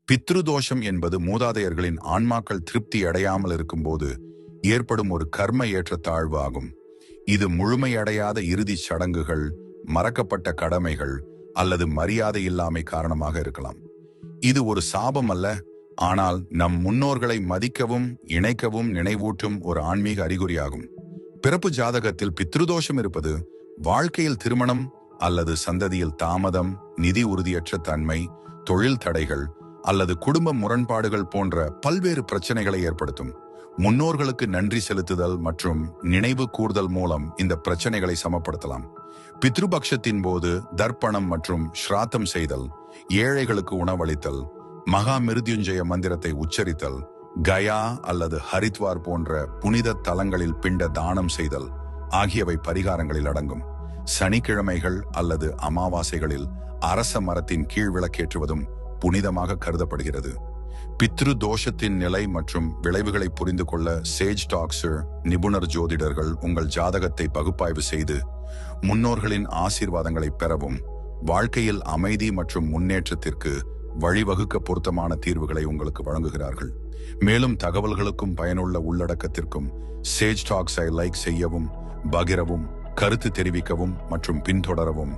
பித்ருதோஷம் என்பது மூதாதையர்களின் ஆன்மாக்கள் திருப்தி அடையாமல் இருக்கும்போது ஏற்படும் ஒரு கர்ம ஏற்றத்தாழ்வு ஆகும். இது முழுமையடையாத இறுதிச் சடங்குகள், மறக்கப்பட்ட கடமைகள் அல்லது மரியாதை இல்லாமை காரணமாக இருக்கலாம். இது ஒரு சாபம் அல்ல, ஆனால் நம் முன்னோர்களை மதிக்கவும் இணைக்கவும் நினைவூட்டும் ஒரு ஆன்மீக அறிகுறியாகும். பிறப்பு ஜாதகத்தில் பித்ருதோஷம் இருப்பது வாழ்க்கையில் திருமணம் அல்லது சந்ததியில் தாமதம், நிதி உறுதியற்ற தன்மை, தொழில் தடைகள் அல்லது குடும்ப முரண்பாடுகள் போன்ற பல்வேறு பிரச்சனைகளை ஏற்படுத்தும். முன்னோர்களுக்கு நன்றி செலுத்துதல் மற்றும் நினைவு கூர்தல் மூலம் இந்த பிரச்சனைகளை சமப்படுத்தலாம். பித்ருபக்ஷத்தின் போது தர்ப்பணம் மற்றும் ஸ்ராத்தம் செய்தல், ஏழைகளுக்கு உணவளித்தல், மகா மிருத்யுஞ்சய மந்திரத்தை உச்சரித்தல், கயா அல்லது ஹரித்வார் போன்ற புனித தலங்களில் பிண்ட தானம் செய்தல் ஆகியவை பரிகாரங்களில் அடங்கும். சனிக்கிழமைகள் அல்லது அமாவாசைகளில் அரச மரத்தின் கீழ் விளக்கேற்றுவதும் புனிதமாக கருதப்படுகிறது. பித்ரு தோஷத்தின் நிலை மற்றும் விளைவுகளை புரிந்து கொள்ள சேஜ் டாக்ஸர் நிபுணர் ஜோதிடர்கள் உங்கள் ஜாதகத்தை பகுப்பாய்வு செய்து முன்னோர்களின் ஆசீர்வாதங்களை பெறவும் வாழ்க்கையில் அமைதி மற்றும் முன்னேற்றத்திற்கு வழிவகுக்க பொருத்தமான தீர்வுகளை உங்களுக்கு வழங்குகிறார்கள். மேலும் தகவல்களுக்கும் பயனுள்ள உள்ளடக்கத்திற்கும் சேஜ் டாக்ஸை லைக் செய்யவும், பகிரவும், கருத்து தெரிவிக்கவும் மற்றும் பின்தொடரவும்